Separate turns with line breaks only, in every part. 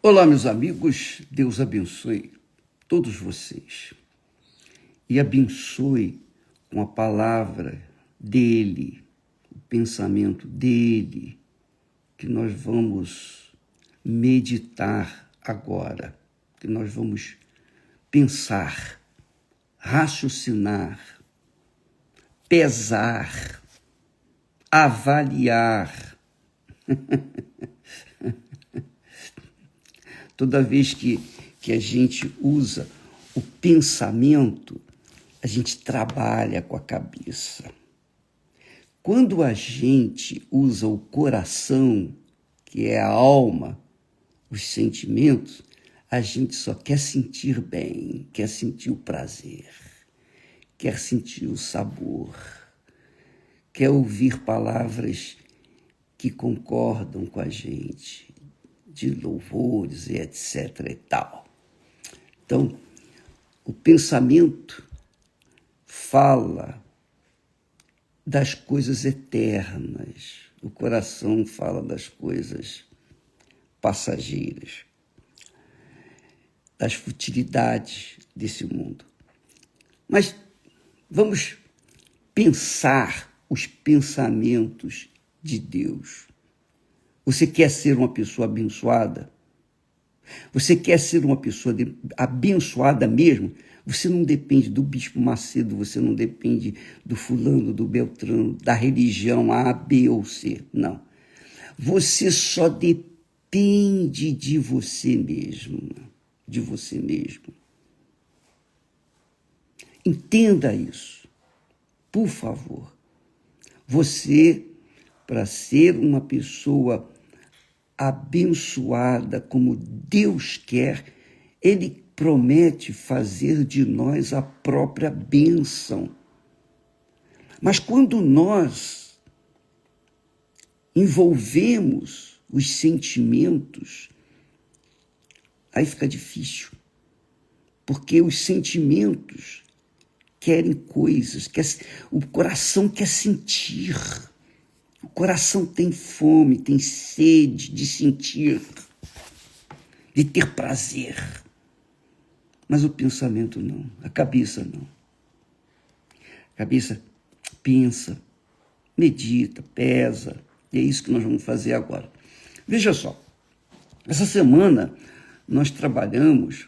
Olá, meus amigos, Deus abençoe todos vocês e abençoe com a palavra dele, o pensamento dele, que nós vamos meditar agora, que nós vamos pensar, raciocinar, pesar, avaliar. Toda vez que a gente usa o pensamento, a gente trabalha com a cabeça. Quando a gente usa o coração, que é a alma, os sentimentos, a gente só quer sentir bem, quer sentir o prazer, quer sentir o sabor, quer ouvir palavras que concordam com a gente, de louvores e etc. e tal. Então, o pensamento fala das coisas eternas, o coração fala das coisas passageiras, das futilidades desse mundo. Mas vamos pensar os pensamentos de Deus. Você quer ser uma pessoa abençoada? Você quer ser uma pessoa abençoada mesmo? Você não depende do Bispo Macedo, você não depende do fulano, do beltrano, da religião A, B ou C. Não. Você só depende de você mesmo. De você mesmo. Entenda isso. Por favor. Você, para ser uma pessoa abençoada como Deus quer, Ele promete fazer de nós a própria bênção. Mas quando nós envolvemos os sentimentos, aí fica difícil, porque os sentimentos querem coisas, o coração quer sentir. O coração tem fome, tem sede de sentir, de ter prazer. Mas o pensamento não, a cabeça não. A cabeça pensa, medita, pesa, e é isso que nós vamos fazer agora. Veja só, essa semana nós trabalhamos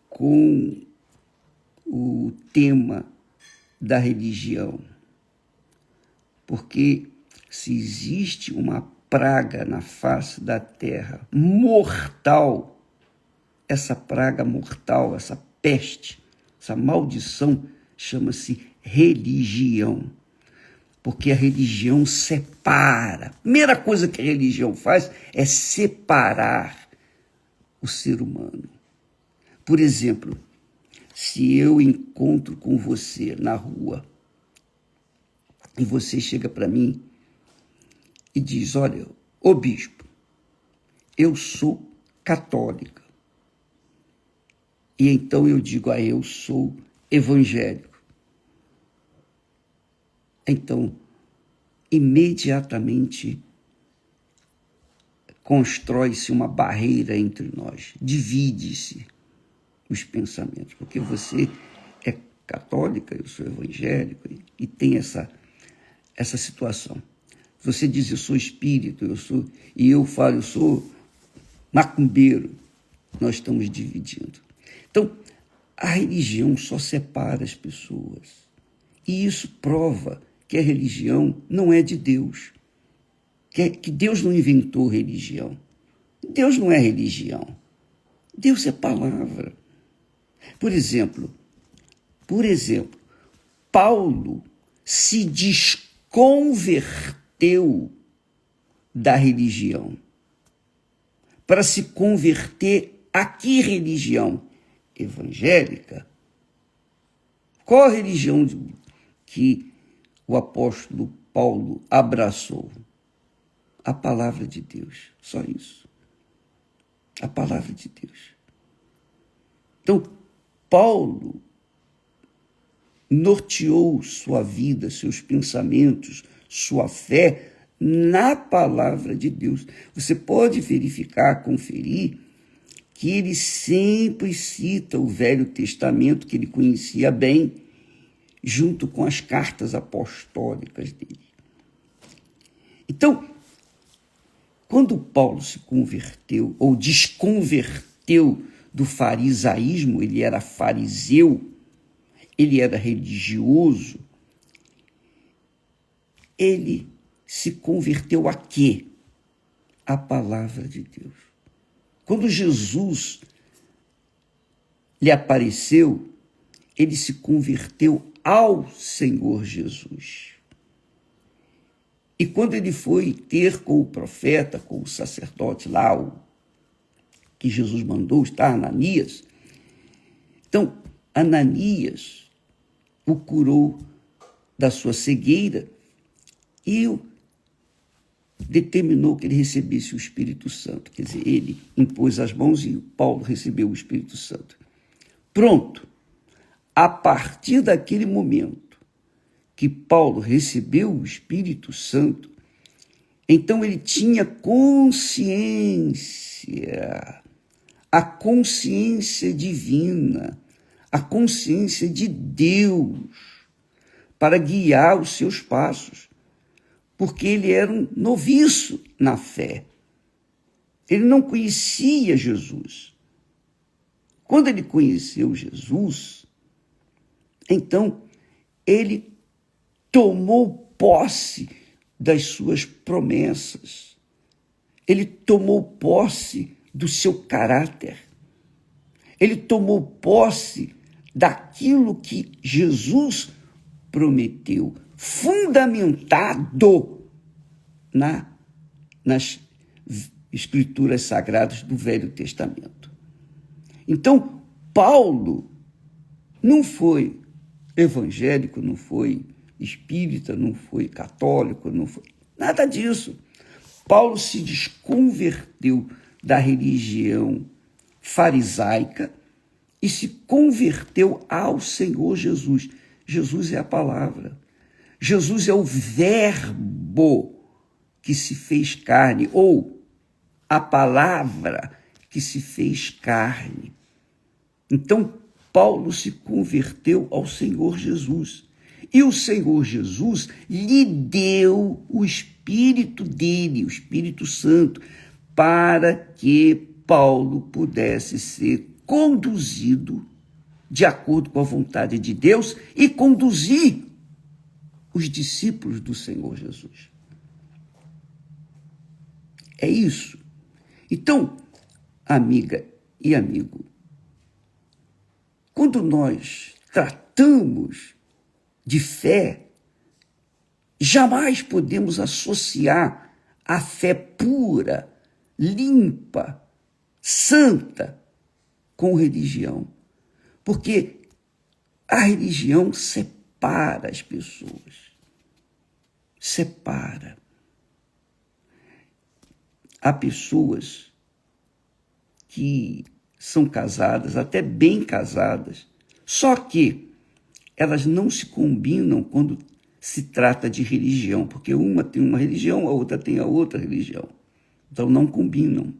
com o tema da religião. Porque se existe uma praga na face da terra mortal, essa praga mortal, essa peste, essa maldição, chama-se religião. Porque a religião separa. A primeira coisa que a religião faz é separar o ser humano. Por exemplo, se eu encontro com você na rua, e você chega para mim e diz, olha, ô bispo, eu sou católica. E então eu digo, eu sou evangélico. Então, imediatamente constrói-se uma barreira entre nós, divide-se os pensamentos, porque você é católica, eu sou evangélico, e tem essa situação. Você diz, eu sou espírito, e eu falo, eu sou macumbeiro. Nós estamos dividindo. Então, a religião só separa as pessoas. E isso prova que a religião não é de Deus. Que Deus não inventou religião. Deus não é religião. Deus é palavra. Por exemplo, Paulo se desconverteu da religião para se converter a que religião? Evangélica. Qual a religião que o apóstolo Paulo abraçou? A palavra de Deus, só isso. A palavra de Deus. Então, Paulo norteou sua vida, seus pensamentos, sua fé na palavra de Deus. Você pode verificar, conferir, que ele sempre cita o Velho Testamento, que ele conhecia bem, junto com as cartas apostólicas dele. Então, quando Paulo se converteu, ou desconverteu do farisaísmo, ele era fariseu, ele era religioso, ele se converteu a quê? A palavra de Deus. Quando Jesus lhe apareceu, ele se converteu ao Senhor Jesus. E quando ele foi ter com o profeta, com o sacerdote lá, que Jesus mandou estar, Ananias, então Ananias o curou da sua cegueira e determinou que ele recebesse o Espírito Santo. Quer dizer, ele impôs as mãos e Paulo recebeu o Espírito Santo. Pronto. A partir daquele momento que Paulo recebeu o Espírito Santo, então ele tinha consciência, a consciência divina, a consciência de Deus para guiar os seus passos, porque ele era um noviço na fé. Ele não conhecia Jesus. Quando ele conheceu Jesus, então ele tomou posse das suas promessas. Ele tomou posse do seu caráter. Ele tomou posse daquilo que Jesus prometeu, fundamentado nas Escrituras Sagradas do Velho Testamento. Então, Paulo não foi evangélico, não foi espírita, não foi católico, não foi nada disso. Paulo se desconverteu da religião farisaica e se converteu ao Senhor Jesus. Jesus é a palavra. Jesus é o verbo que se fez carne, ou a palavra que se fez carne. Então, Paulo se converteu ao Senhor Jesus. E o Senhor Jesus lhe deu o Espírito dele, o Espírito Santo, para que Paulo pudesse ser conduzido de acordo com a vontade de Deus e conduzir os discípulos do Senhor Jesus. É isso. Então, amiga e amigo, quando nós tratamos de fé, jamais podemos associar a fé pura, limpa, santa com religião. Porque a religião separa as pessoas. Separa. Há pessoas que são casadas, até bem casadas, só que elas não se combinam quando se trata de religião, porque uma tem uma religião, a outra tem a outra religião. Então não combinam.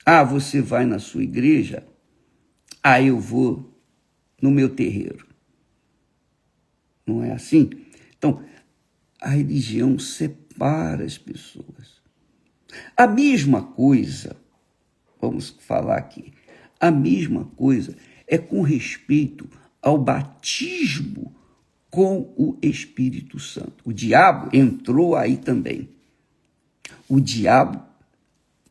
Ah, você vai na sua igreja, eu vou no meu terreiro. Não é assim? Então, a religião separa as pessoas. A mesma coisa, vamos falar aqui, a mesma coisa é com respeito ao batismo com o Espírito Santo. O diabo entrou aí também. O diabo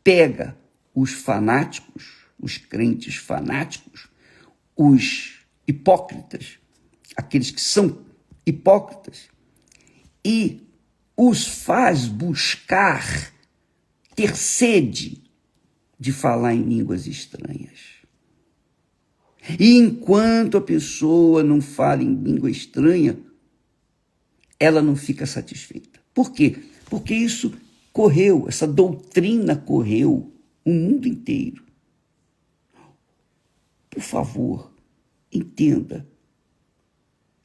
pega os fanáticos, os crentes fanáticos, os hipócritas, aqueles que são hipócritas, e os faz buscar, ter sede de falar em línguas estranhas. E enquanto a pessoa não fala em língua estranha, ela não fica satisfeita. Por quê? Porque isso correu, essa doutrina correu o mundo inteiro. Por favor, entenda.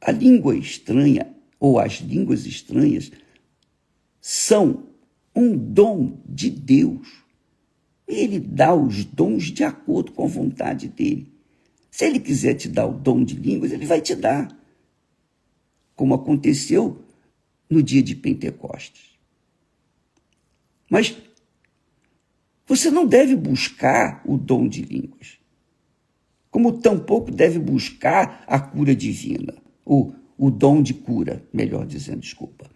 A língua estranha, ou as línguas estranhas, são um dom de Deus. Ele dá os dons de acordo com a vontade dele. Se ele quiser te dar o dom de línguas, ele vai te dar, como aconteceu no dia de Pentecostes. Mas você não deve buscar o dom de línguas, como tampouco deve buscar a cura divina, ou o dom de cura, melhor dizendo, desculpa.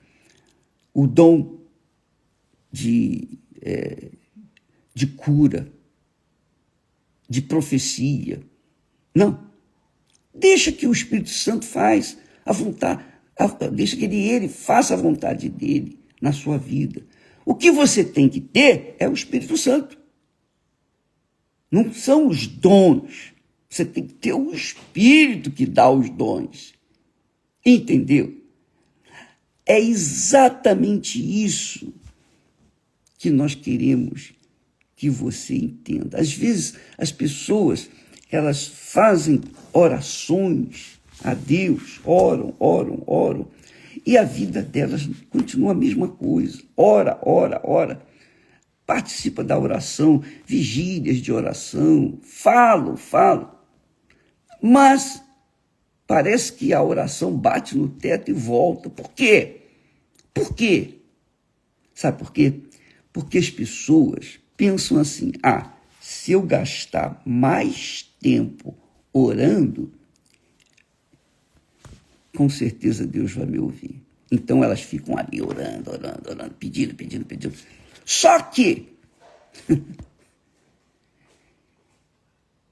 O dom de cura, de profecia. Não. Deixa que o Espírito Santo faz a vontade, deixa que ele faça a vontade dele na sua vida. O que você tem que ter é o Espírito Santo. Não são os dons. Você tem que ter o Espírito que dá os dons. Entendeu? É exatamente isso que nós queremos que você entenda. Às vezes, as pessoas, elas fazem orações a Deus, oram, e a vida delas continua a mesma coisa. Ora. Participa da oração, vigílias de oração, falo. Mas parece que a oração bate no teto e volta. Por quê? Sabe por quê? Porque as pessoas pensam assim, se eu gastar mais tempo orando, com certeza Deus vai me ouvir. Então elas ficam ali orando, pedindo. Só que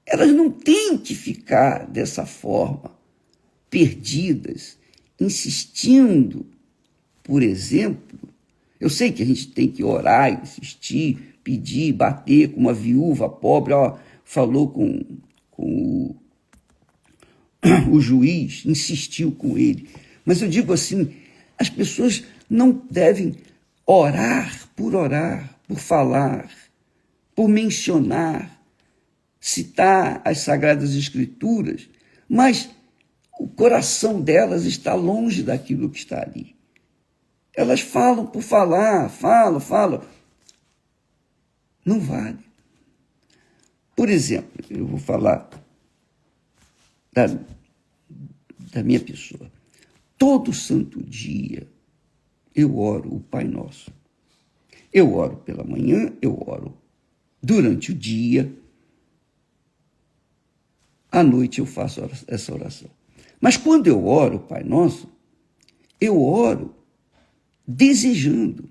elas não têm que ficar dessa forma, perdidas, insistindo. Por exemplo, eu sei que a gente tem que orar, insistir, pedir, bater, como uma viúva pobre, falou com o juiz, insistiu com ele. Mas eu digo assim, as pessoas não devem orar, por falar, por mencionar, citar as Sagradas Escrituras, mas o coração delas está longe daquilo que está ali. Elas falam por falar, falam. Não vale. Por exemplo, eu vou falar da minha pessoa. Todo santo dia eu oro o Pai Nosso. Eu oro pela manhã, eu oro durante o dia. À noite eu faço essa oração. Mas quando eu oro o Pai Nosso, eu oro desejando.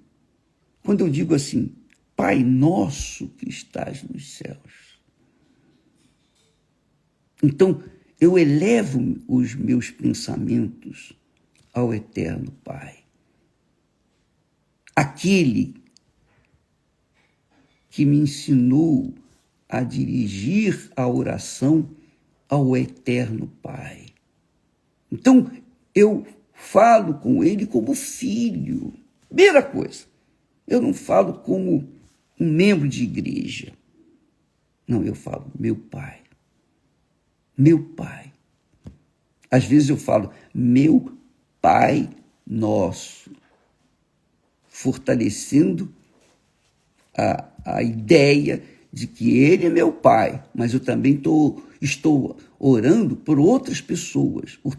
Quando eu digo assim, Pai Nosso que estás nos céus. Então, eu elevo os meus pensamentos ao Eterno Pai. Aquele que me ensinou a dirigir a oração ao Eterno Pai. Então, eu falo com ele como filho. Primeira coisa, eu não falo como um membro de igreja. Não, eu falo meu Pai. Meu Pai. Às vezes eu falo meu Pai Nosso, fortalecendo a ideia de que ele é meu Pai, mas eu também estou orando por outras pessoas, por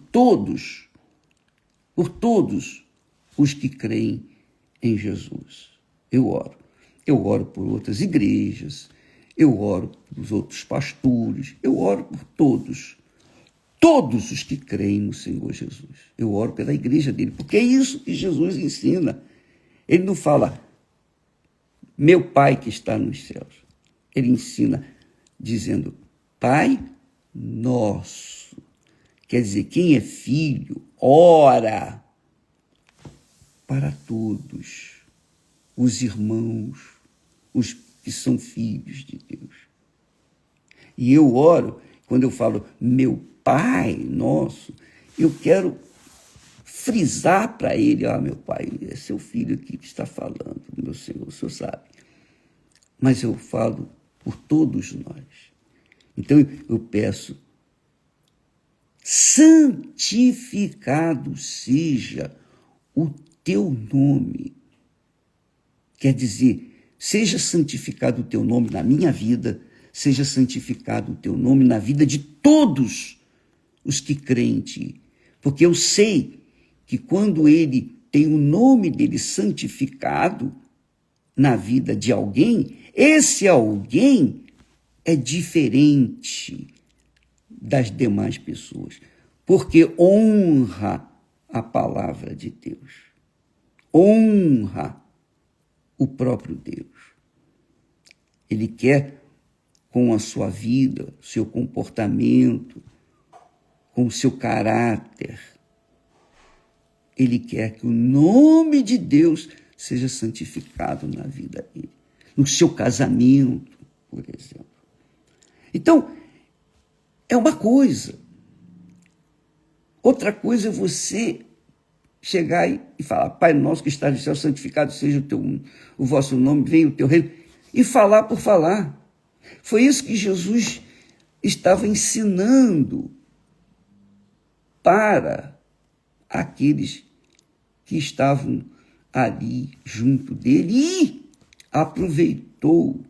todos os que creem em Jesus. Eu oro por outras igrejas, eu oro pelos outros pastores, eu oro por todos os que creem no Senhor Jesus. Eu oro pela igreja dele, porque é isso que Jesus ensina. Ele não fala, meu Pai que está nos céus. Ele ensina dizendo, Pai Nosso. Quer dizer, quem é filho, ora para todos os irmãos, os que são filhos de Deus. E eu oro, quando eu falo meu Pai Nosso, eu quero frisar para ele, meu Pai, é seu filho aqui que está falando, meu Senhor, o Senhor sabe. Mas eu falo por todos nós. Então eu peço, santificado seja o teu nome. Quer dizer, seja santificado o teu nome na minha vida, seja santificado o teu nome na vida de todos os que creem em ti. Porque eu sei que quando ele tem o nome dele santificado na vida de alguém, esse alguém é diferente das demais pessoas, porque honra a palavra de Deus, honra o próprio Deus. Ele quer, com a sua vida, seu comportamento, com o seu caráter, ele quer que o nome de Deus seja santificado na vida dele, no seu casamento, por exemplo. Então, é uma coisa. Outra coisa é você chegar e falar: Pai nosso que estás no céu, santificado seja o vosso nome, venha o teu reino, e falar por falar. Foi isso que Jesus estava ensinando para aqueles que estavam ali junto dele, e aproveitou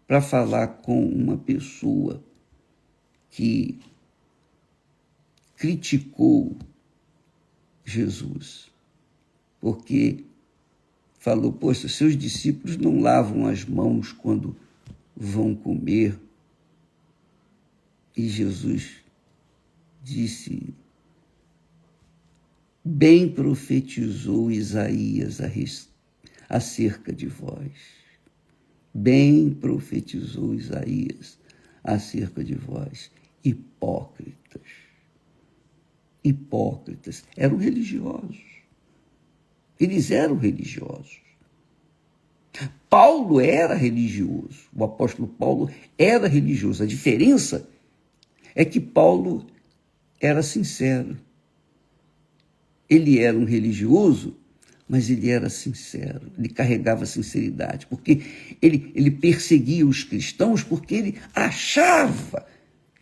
para falar com uma pessoa que criticou Jesus, porque falou: poxa, seus discípulos não lavam as mãos quando vão comer. E Jesus disse: bem profetizou Isaías acerca de vós. Bem profetizou Isaías acerca de vós, hipócritas. Hipócritas. Eram religiosos. Eles eram religiosos. Paulo era religioso. O apóstolo Paulo era religioso. A diferença é que Paulo era sincero. Ele era um religioso, mas ele era sincero, ele carregava sinceridade, porque ele perseguia os cristãos porque ele achava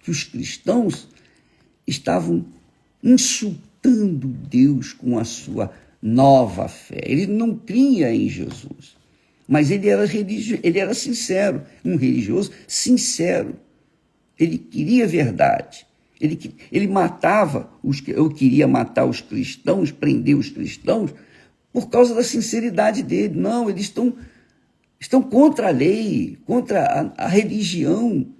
que os cristãos estavam insultando Deus com a sua nova fé. Ele não cria em Jesus, mas ele era sincero, um religioso sincero. Ele queria verdade. Ele matava, eu queria matar os cristãos, prender os cristãos, por causa da sinceridade dele. Não, eles estão contra a lei, contra a religião.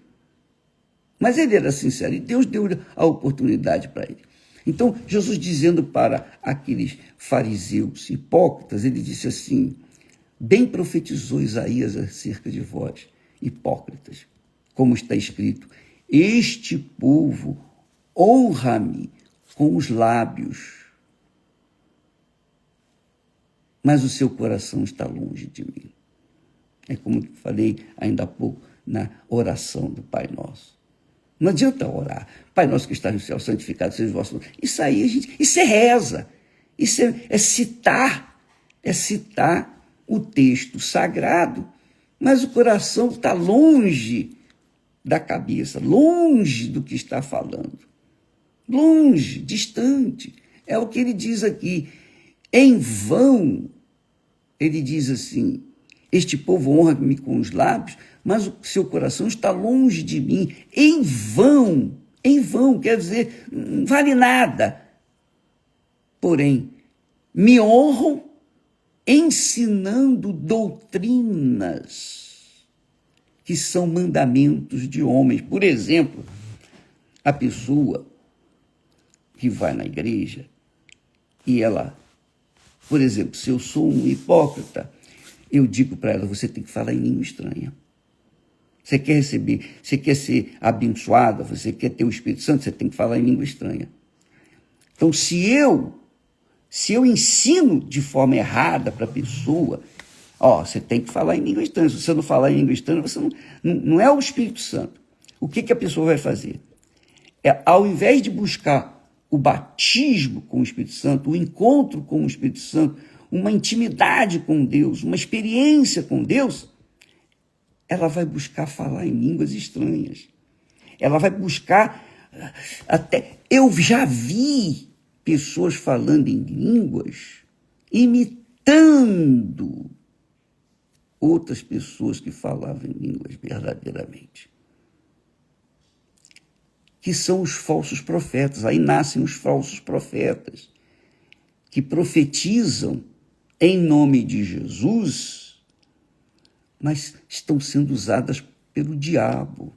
Mas ele era sincero e Deus deu a oportunidade para ele. Então, Jesus dizendo para aqueles fariseus hipócritas, ele disse assim: bem profetizou Isaías acerca de vós, hipócritas, como está escrito: este povo honra-me com os lábios, mas o seu coração está longe de mim. É como eu falei ainda há pouco na oração do Pai Nosso. Não adianta orar: Pai Nosso que está no céu, santificado seja o vosso nome. Isso aí, isso é reza. Isso é citar o texto sagrado, mas o coração está longe da cabeça, longe do que está falando. Longe, distante. É o que ele diz aqui. Em vão, ele diz assim: este povo honra-me com os lábios, mas o seu coração está longe de mim. Em vão, quer dizer, não vale nada. Porém, me honram ensinando doutrinas que são mandamentos de homens. Por exemplo, a pessoa que vai na igreja e ela, por exemplo, se eu sou um hipócrita, eu digo para ela: você tem que falar em língua estranha. Você quer receber, você quer ser abençoada, você quer ter o Espírito Santo, você tem que falar em língua estranha. Então, se eu ensino de forma errada para a pessoa, você tem que falar em língua estranha. Se você não falar em língua estranha, você não é o Espírito Santo. O que a pessoa vai fazer? Ao invés de buscar o batismo com o Espírito Santo, o encontro com o Espírito Santo, uma intimidade com Deus, uma experiência com Deus, ela vai buscar falar em línguas estranhas. Ela vai buscar até... Eu já vi pessoas falando em línguas, imitando outras pessoas que falavam em línguas verdadeiramente, que são os falsos profetas. Aí nascem os falsos profetas, que profetizam em nome de Jesus, mas estão sendo usadas pelo diabo.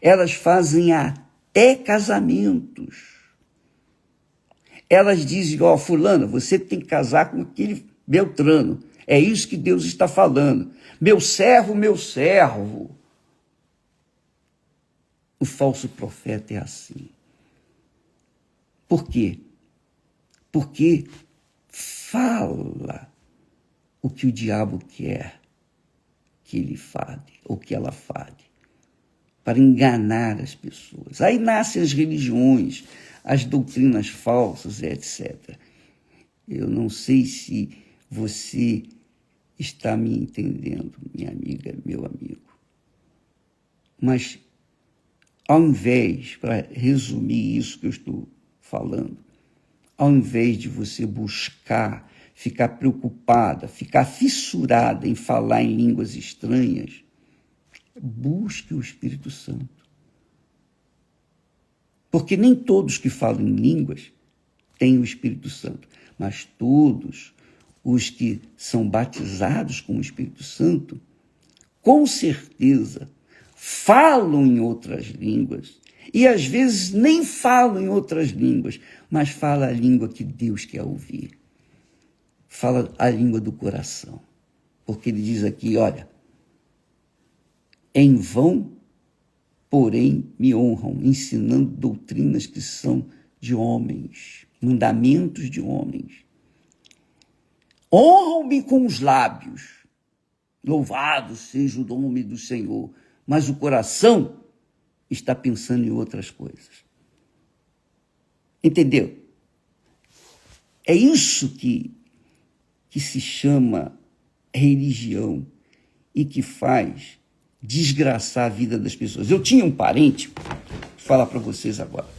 Elas fazem até casamentos. Elas dizem, ó, fulana, você tem que casar com aquele Beltrano. É isso que Deus está falando. Meu servo, meu servo. O falso profeta é assim. Por quê? Porque fala o que o diabo quer que ele fale, ou que ela fale, para enganar as pessoas. Aí nascem as religiões, as doutrinas falsas, etc. Eu não sei se você está me entendendo, minha amiga, meu amigo. Mas, ao invés, para resumir isso que eu estou falando, ao invés de você buscar, ficar preocupada, ficar fissurada em falar em línguas estranhas, busque o Espírito Santo. Porque nem todos que falam em línguas têm o Espírito Santo, mas todos os que são batizados com o Espírito Santo, com certeza, falam em outras línguas. E às vezes nem falam em outras línguas, mas fala a língua que Deus quer ouvir. Fala a língua do coração. Porque ele diz aqui, olha, em vão, porém, me honram, ensinando doutrinas que são de homens, mandamentos de homens. Honram-me com os lábios, louvado seja o nome do Senhor, mas o coração está pensando em outras coisas. Entendeu? É isso que se chama religião e que faz desgraçar a vida das pessoas. Eu tinha um parente, vou falar para vocês agora.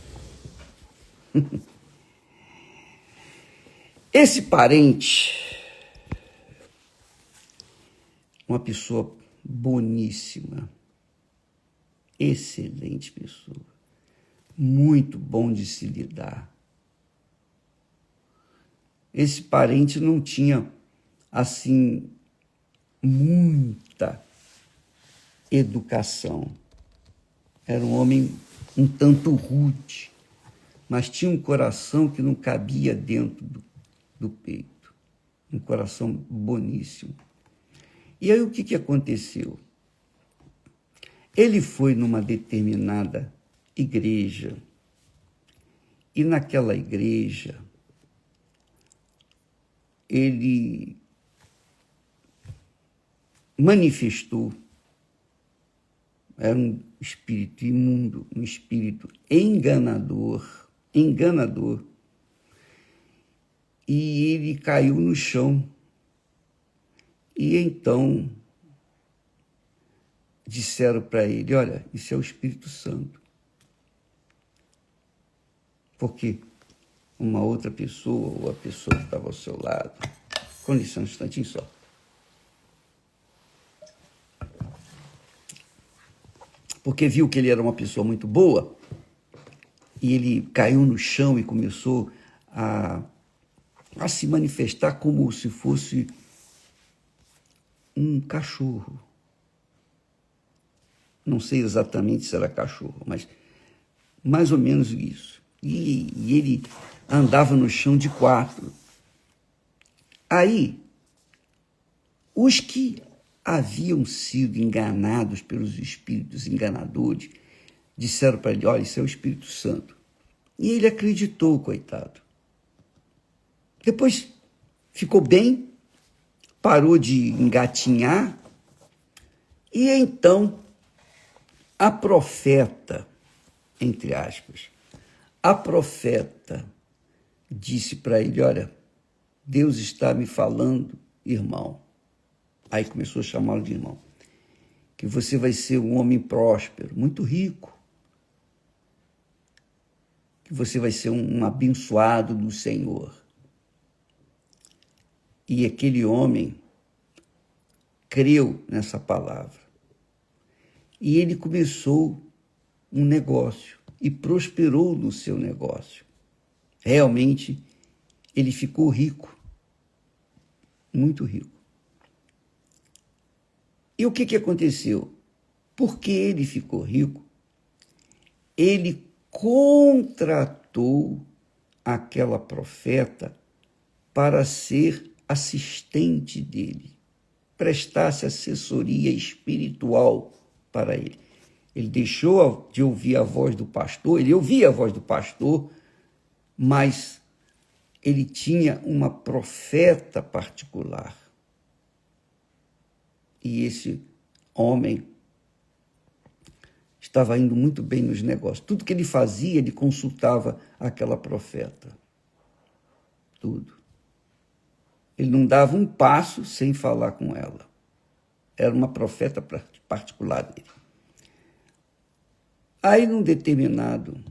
Esse parente, uma pessoa boníssima, excelente pessoa, muito bom de se lidar. Esse parente não tinha, assim, muita educação. Era um homem um tanto rude, mas tinha um coração que não cabia dentro do peito. Um coração boníssimo. E aí o que aconteceu? Ele foi numa determinada igreja, e naquela igreja ele manifestou, era um espírito imundo, um espírito enganador, e ele caiu no chão. E então disseram para ele, olha, isso é o Espírito Santo. Porque uma outra pessoa, ou a pessoa que estava ao seu lado, com licença um instantinho só. Porque viu que ele era uma pessoa muito boa, e ele caiu no chão e começou a se manifestar como se fosse um cachorro. Não sei exatamente se era cachorro, mas mais ou menos isso. E ele andava no chão de quatro. Aí, os que haviam sido enganados pelos espíritos enganadores disseram para ele, olha, isso é o Espírito Santo. E ele acreditou, coitado. Depois ficou bem, parou de engatinhar, e então a profeta, entre aspas, a profeta disse para ele, olha, Deus está me falando, irmão. Aí começou a chamá-lo de irmão. Que você vai ser um homem próspero, muito rico. Que você vai ser um abençoado do Senhor. E aquele homem creu nessa palavra. E ele começou um negócio e prosperou no seu negócio. Realmente, ele ficou rico, muito rico. E o que aconteceu? Porque ele ficou rico, ele contratou aquela profeta para ser assistente dele, prestasse assessoria espiritual para ele. Ele deixou de ouvir a voz do pastor, ele ouvia a voz do pastor, mas ele tinha uma profeta particular. E esse homem estava indo muito bem nos negócios. Tudo que ele fazia, ele consultava aquela profeta. Tudo. Ele não dava um passo sem falar com ela. Era uma profeta particular dele. Aí, num determinado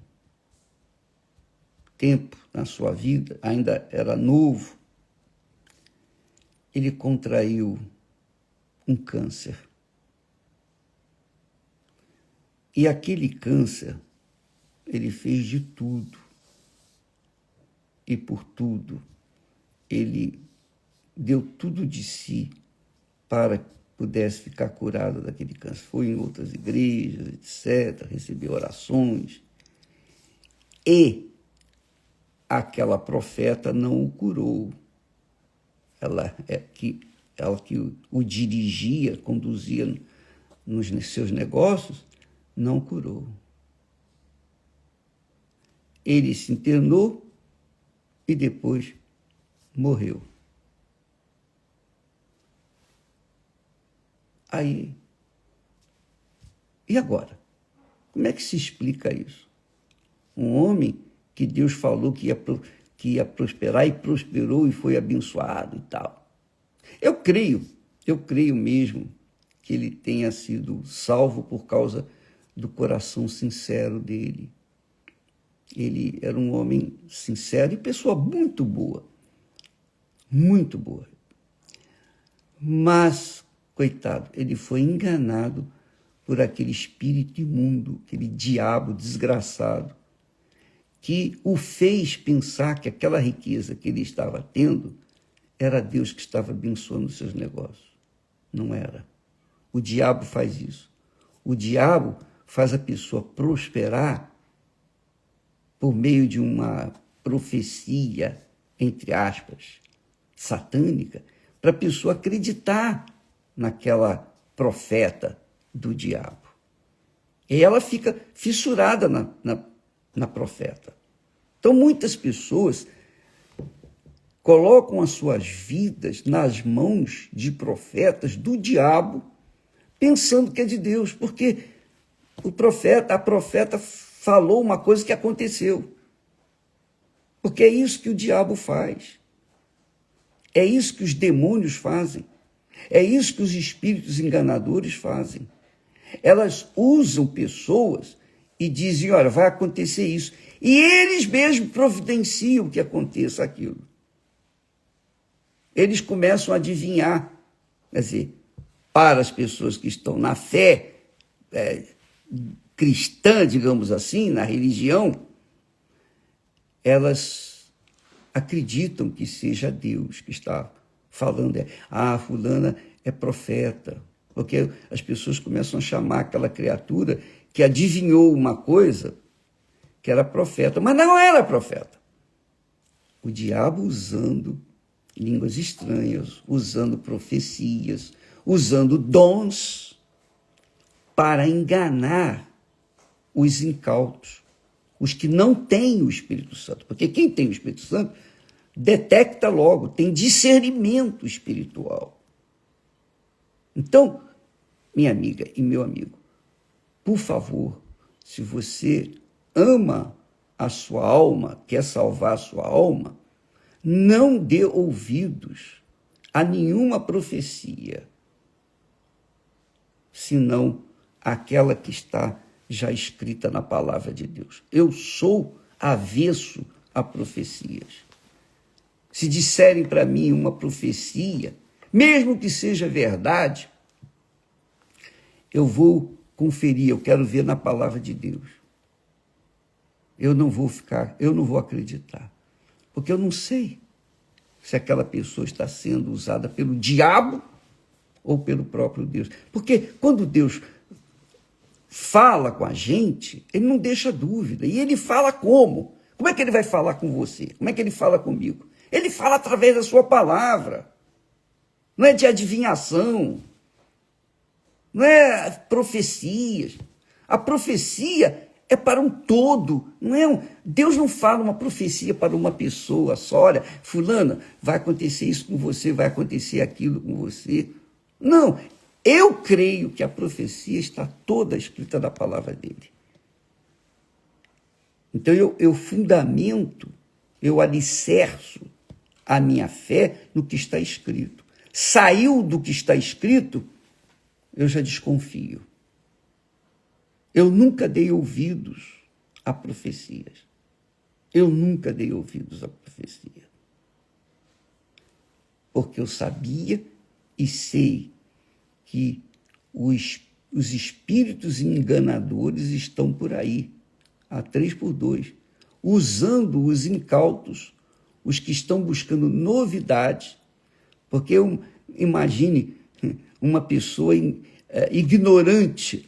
tempo na sua vida, ainda era novo, ele contraiu um câncer. E aquele câncer, ele fez de tudo. E por tudo, ele deu tudo de si para que pudesse ficar curado daquele câncer. Foi em outras igrejas, etc., recebeu orações. E aquela profeta não o curou. Ela que o dirigia, conduzia nos seus negócios, não curou. Ele se internou e depois morreu. Aí, e agora? Como é que se explica isso? Um homem que Deus falou que ia prosperar e prosperou e foi abençoado e tal. Eu creio mesmo que ele tenha sido salvo por causa do coração sincero dele. Ele era um homem sincero e pessoa muito boa. Muito boa. Mas, coitado, ele foi enganado por aquele espírito imundo, aquele diabo desgraçado, que o fez pensar que aquela riqueza que ele estava tendo era Deus que estava abençoando os seus negócios. Não era. O diabo faz isso. O diabo faz a pessoa prosperar por meio de uma profecia, entre aspas, satânica, para a pessoa acreditar naquela profeta do diabo. E ela fica fissurada na profeta. Então, muitas pessoas colocam as suas vidas nas mãos de profetas do diabo, pensando que é de Deus, porque a profeta falou uma coisa que aconteceu. Porque é isso que o diabo faz. É isso que os demônios fazem. É isso que os espíritos enganadores fazem. Elas usam pessoas e dizem, olha, vai acontecer isso. E eles mesmos providenciam que aconteça aquilo. Eles começam a adivinhar. Quer dizer, para as pessoas que estão na fé cristã, digamos assim, na religião, elas acreditam que seja Deus que está falando. Fulana é profeta. Porque as pessoas começam a chamar aquela criatura que adivinhou uma coisa que era profeta, mas não era profeta. O diabo usando línguas estranhas, usando profecias, usando dons para enganar os incautos, os que não têm o Espírito Santo. Porque quem tem o Espírito Santo detecta logo, tem discernimento espiritual. Então, minha amiga e meu amigo, por favor, se você ama a sua alma, quer salvar a sua alma, não dê ouvidos a nenhuma profecia, senão aquela que está já escrita na palavra de Deus. Eu sou avesso a profecias. Se disserem para mim uma profecia, Mesmo que seja verdade, eu vou conferir, eu quero ver na palavra de Deus. Eu não vou acreditar, porque eu não sei se aquela pessoa está sendo usada pelo diabo ou pelo próprio Deus. Porque quando Deus fala com a gente, ele não deixa dúvida. E ele fala como? Como é que ele vai falar com você? Como é que ele fala comigo? Ele fala através da sua palavra. Não é de adivinhação. Não é profecias. A profecia é para um todo. Deus não fala uma profecia para uma pessoa só. Olha, fulana, vai acontecer isso com você, vai acontecer aquilo com você. Não, eu creio que a profecia está toda escrita na palavra dele. Então eu fundamento, eu alicerço a minha fé no que está escrito. Saiu do que está escrito, eu já desconfio. Eu nunca dei ouvidos a profecias. Eu nunca dei ouvidos a profecia. Porque eu sabia e sei que os espíritos enganadores estão por aí, a 3x2, usando os incautos, os que estão buscando novidades, porque imagine uma pessoa ignorante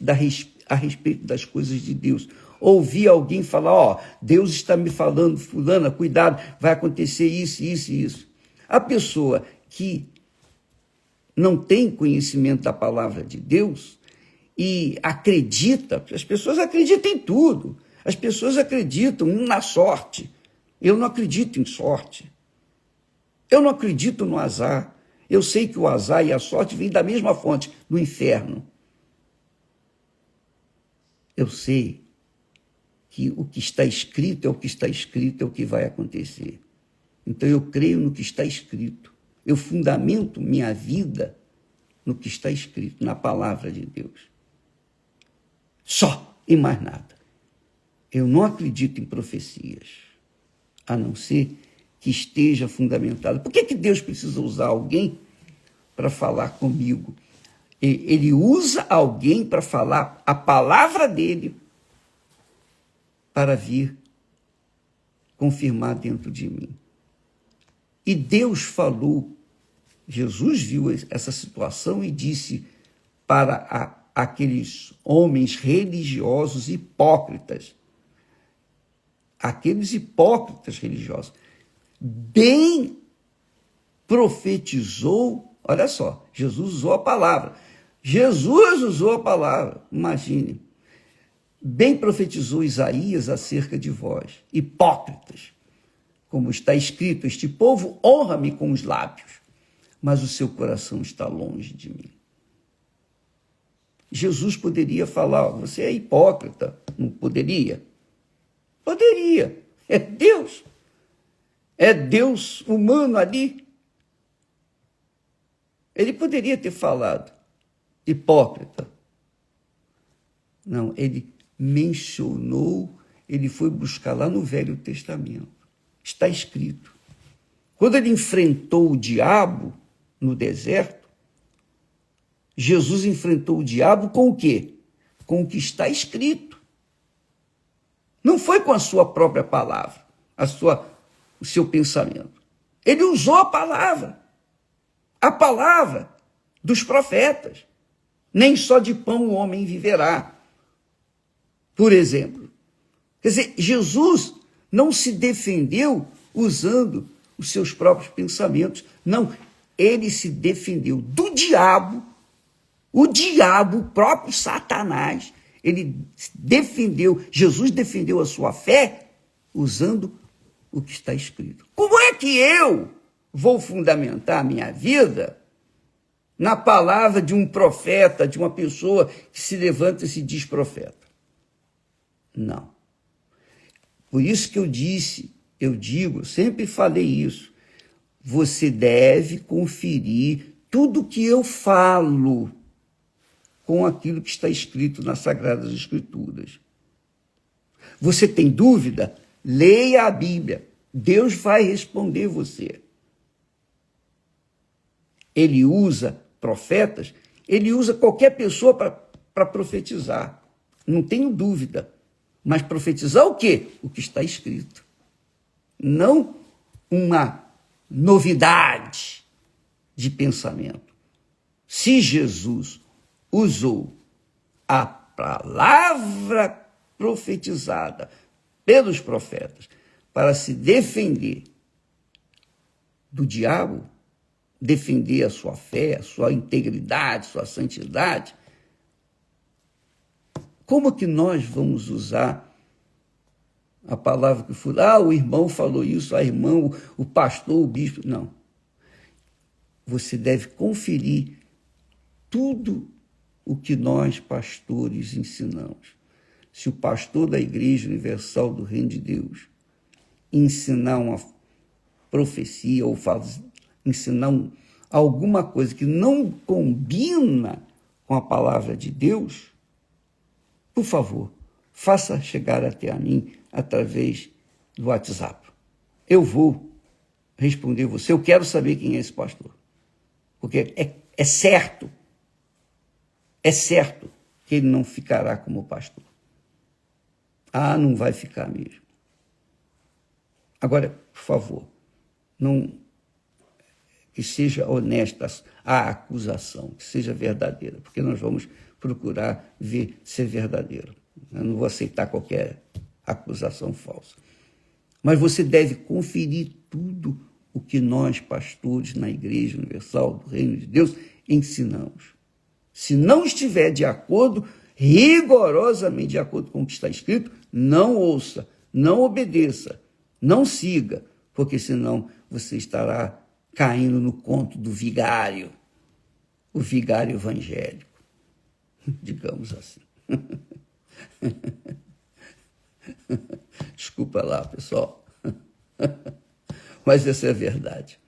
a respeito das coisas de Deus. Ouvir alguém falar, Deus está me falando, fulana, cuidado, vai acontecer isso, isso e isso. A pessoa que não tem conhecimento da palavra de Deus e acredita, as pessoas acreditam em tudo, as pessoas acreditam na sorte. Eu não acredito em sorte. Eu não acredito no azar. Eu sei que o azar e a sorte vêm da mesma fonte, do inferno. Eu sei que o que está escrito é o que está escrito, é o que vai acontecer. Então eu creio no que está escrito. Eu fundamento minha vida no que está escrito, na palavra de Deus. Só e mais nada. Eu não acredito em profecias, a não ser que esteja fundamentado. Por que Deus precisa usar alguém para falar comigo? Ele usa alguém para falar a palavra dele para vir confirmar dentro de mim. E Deus falou, Jesus viu essa situação e disse para aqueles homens religiosos hipócritas, aqueles hipócritas religiosos, bem profetizou, olha só, Jesus usou a palavra, imagine, bem profetizou Isaías acerca de vós, hipócritas, como está escrito, este povo honra-me com os lábios, mas o seu coração está longe de mim. Jesus poderia falar, você é hipócrita, não poderia? Poderia, é Deus humano ali. Ele poderia ter falado, hipócrita. Não, ele mencionou, ele foi buscar lá no Velho Testamento. Está escrito. Quando ele enfrentou o diabo no deserto, Jesus enfrentou o diabo com o quê? Com o que está escrito. Não foi com a sua própria palavra, o seu pensamento. Ele usou a palavra dos profetas. Nem só de pão o homem viverá. Por exemplo. Quer dizer, Jesus não se defendeu usando os seus próprios pensamentos. Não, ele se defendeu do diabo, o próprio Satanás, Jesus defendeu a sua fé usando o que está escrito. Como é que eu vou fundamentar a minha vida na palavra de um profeta, de uma pessoa que se levanta e se diz profeta? Não. Por isso que eu sempre falei isso, você deve conferir tudo que eu falo com aquilo que está escrito nas Sagradas Escrituras. Você tem dúvida? Leia a Bíblia. Deus vai responder você. ele usa profetas, ele usa qualquer pessoa para profetizar. Não tenho dúvida. Mas profetizar o quê? O que está escrito. Não uma novidade de pensamento. Se Jesus usou a palavra profetizada pelos profetas para se defender do diabo, defender a sua fé, a sua integridade, a sua santidade, como que nós vamos usar a palavra que for? O irmão falou isso, a irmã, o pastor, o bispo. Não. Você deve conferir tudo o que nós, pastores, ensinamos. Se o pastor da Igreja Universal do Reino de Deus ensinar uma profecia ou ensinar alguma coisa que não combina com a palavra de Deus, por favor, faça chegar até a mim através do WhatsApp. Eu vou responder você. Eu quero saber quem é esse pastor. Porque é certo que ele não ficará como pastor. Não vai ficar mesmo. Agora, por favor, não que seja honesta a acusação, que seja verdadeira, porque nós vamos procurar ver se é verdadeiro. Eu não vou aceitar qualquer acusação falsa. Mas você deve conferir tudo o que nós, pastores na Igreja Universal do Reino de Deus, ensinamos. Se não estiver de acordo, rigorosamente de acordo com o que está escrito, não ouça, não obedeça, não siga, porque senão você estará caindo no conto do vigário, o vigário evangélico, digamos assim. Desculpa lá, pessoal, mas essa é a verdade.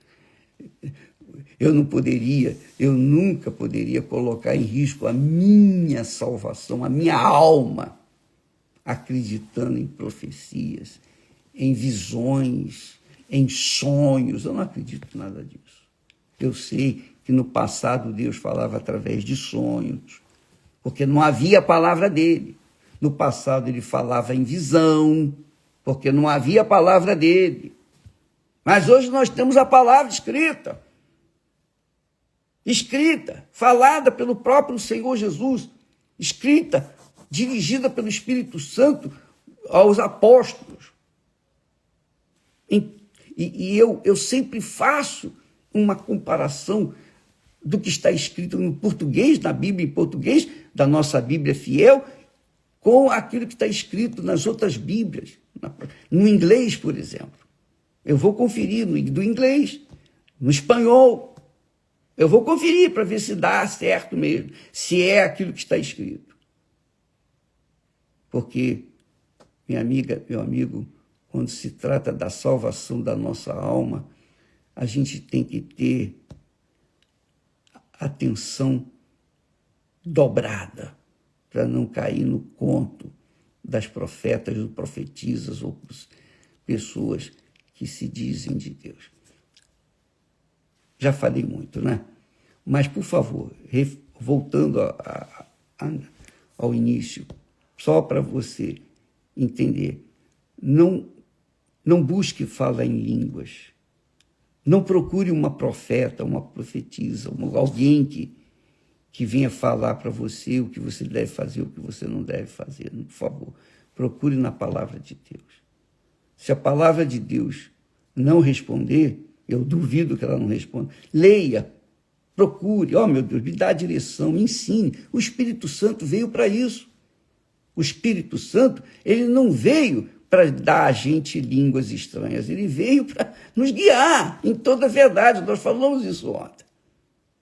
Eu nunca poderia colocar em risco a minha salvação, a minha alma, acreditando em profecias, em visões, em sonhos. Eu não acredito em nada disso. Eu sei que no passado Deus falava através de sonhos, porque não havia a palavra dele. No passado ele falava em visão, porque não havia a palavra dele. Mas hoje nós temos a palavra escrita, falada pelo próprio Senhor Jesus, escrita, dirigida pelo Espírito Santo aos apóstolos. E eu sempre faço uma comparação do que está escrito no português, na Bíblia em português, da nossa Bíblia fiel, com aquilo que está escrito nas outras Bíblias, no inglês, por exemplo. Eu vou conferir do inglês, no espanhol. Eu vou conferir para ver se dá certo mesmo, se é aquilo que está escrito. Porque, minha amiga, meu amigo, quando se trata da salvação da nossa alma, a gente tem que ter atenção dobrada para não cair no conto das profetas, dos profetisas ou pessoas que se dizem de Deus. Já falei muito, né? Mas, por favor, voltando ao início, só para você entender, não busque falar em línguas. Não procure uma profeta, uma profetisa, alguém que venha falar para você o que você deve fazer, o que você não deve fazer. Por favor, procure na palavra de Deus. Se a palavra de Deus não responder, eu duvido que ela não responda, leia, procure, meu Deus, me dá a direção, me ensine. O Espírito Santo veio para isso. O Espírito Santo, ele não veio para dar a gente línguas estranhas, ele veio para nos guiar em toda a verdade. Nós falamos isso ontem.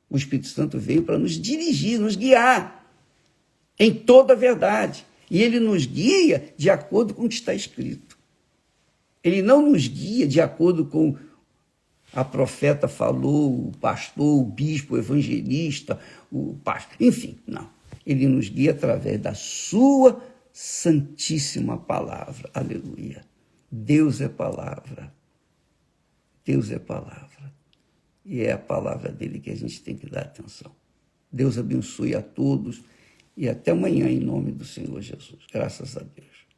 O Espírito Santo veio para nos dirigir, nos guiar em toda a verdade. E ele nos guia de acordo com o que está escrito. Ele não nos guia de acordo com a profeta falou, o pastor, o bispo, o evangelista, o pastor, enfim, não. Ele nos guia através da sua santíssima palavra. Aleluia. Deus é palavra. Deus é palavra. e é a palavra dele que a gente tem que dar atenção. Deus abençoe a todos e até amanhã em nome do Senhor Jesus. Graças a Deus.